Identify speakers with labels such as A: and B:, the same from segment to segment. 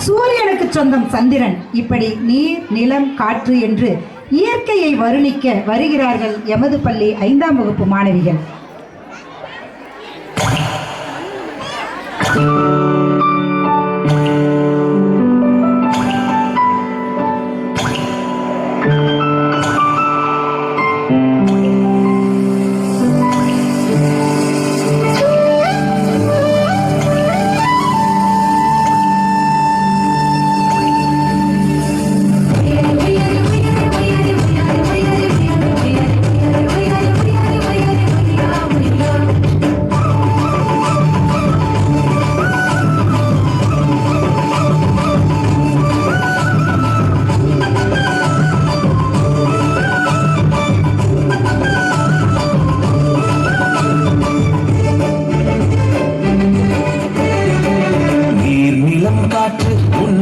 A: சூரியனுக்கு சொந்தம் சந்திரன். இப்படி நீர், நிலம், காற்று என்று இயற்கையை வருணிக்க வருகிறார்கள் எமது பள்ளி 5ஆம் வகுப்பு மாணவிகள்.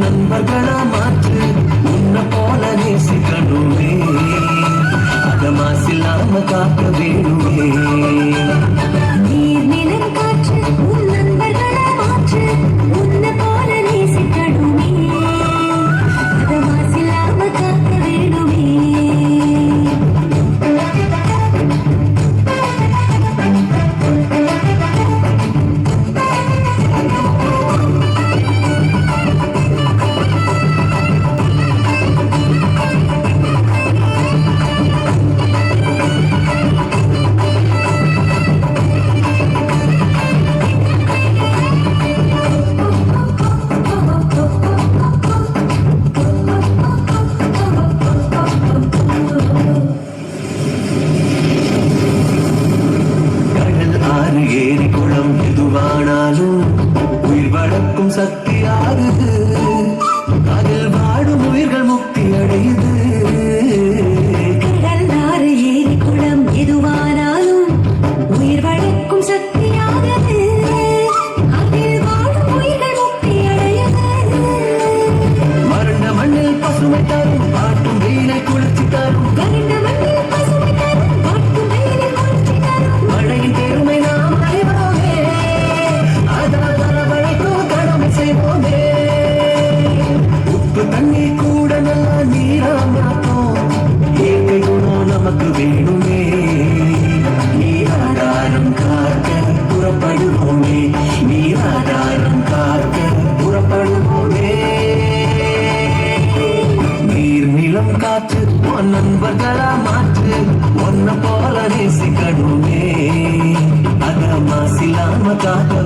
B: நண்பர்களா மாற்று ஒன்ன போல நேசிக்கணுமே அத மாசில்லாம காக்க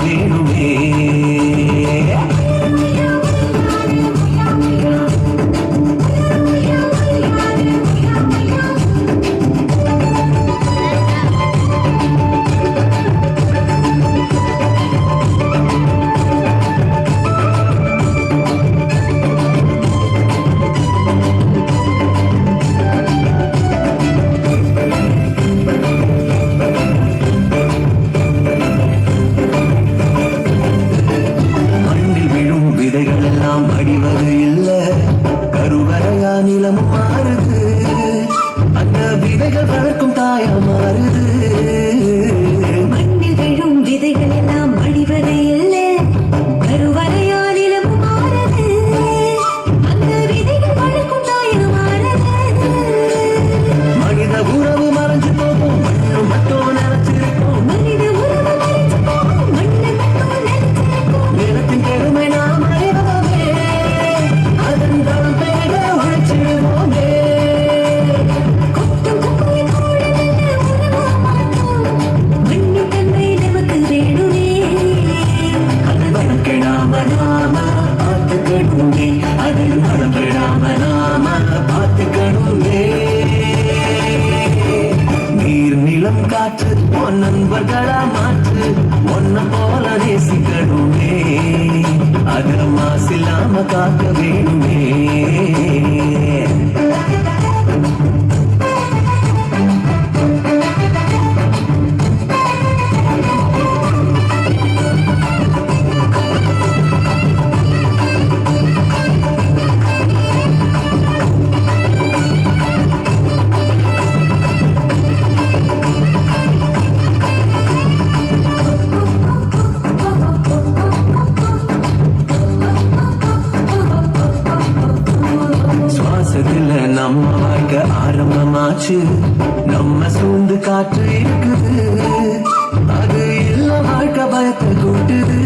B: வேணுமே நிலம் மாறுது அந்த விதைகள் வளர்க்கும் தாயா மாறுது
C: மண்ணில் விழும் விதைகள் எல்லாம் அழிவது இல்லை கருவறையா நிலம் மாறுது அந்த விதைகள் வளர்க்கும் தாயா மாறுது
B: மனித உறவு மறைஞ்சு போகும் மண்ணு மட்டும் நினைச்சிருக்கும்
C: மனித உறவு மறைஞ்சு போகும் மண்ணு மட்டும் நினைச்சிருக்கும்
B: நிலத்தின் பெருமை நாம் அறிவதே அதன் தரம் பெருக உழைச்சிடுவோமே
C: கொட்டும் குப்பையை கூட நல்ல உணவா மாற்றும் மண்ணு தன்மை நமக்கு வேணுமே
B: அது வளர்க்கிடாம நாம பார்த்துக்கணுமே அது வளர்க்கிடாம நாம பார்த்துக்கணுமே நீர் நிலம் காற்று உன் நண்பர்களா மாற்று ஒன்ன போல நேசிக்கணுமே அத மாசில்லாம காக்க வேணுமே மாசமாச்சு நம்ம சூழ்ந்து காற்று இருக்குது அது எல்லாம் வாழ்க்கை பயத்தை கூட்டுது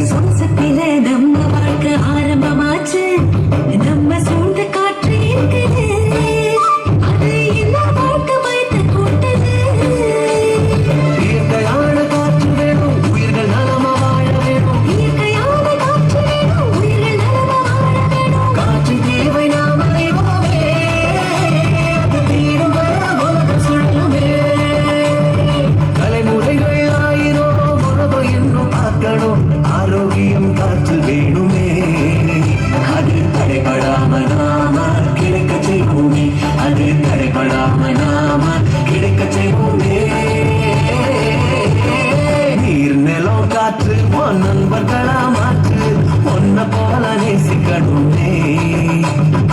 C: சுவாசத்தில நம்ம வாழ்க்கை ஆரம்பமாச்சு நம்ம சூழ்ந்த காற்று இருக்குது அது எல்லா வாழ்க்கை பயத்தை கூட்டுது
B: இயற்கையான காற்று வேணும் உயிர்கள் நலமா வாழ வேணும்
C: இயற்கையான காற்று வேணும் உயிர்கள் நலமா வாழ வேணும்
B: காற்றின் தேவை நாம் அறிவோமே அது தீரும் வர உலகம் சுழலுமே தலைமுறைகள் ஆயிரம் உறவு என்றும் பார்க்கணும் ஆரோக்கியம் காற்று வேணுமே அது தடைபடாம நாம கிடைக்க செய்வோமே அது தடைபடாம நாம கிடைக்க செய்வோமே நீர் நிலம் காற்று உன் நண்பர்களா மாற்று ஒன்ன போல நேசிக்கணுமே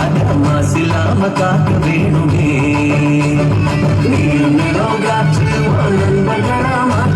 B: அத மாசில்லாம காக்க வேணுமே நீர் நிலம் காற்று உன் நண்பர்களா மாற்று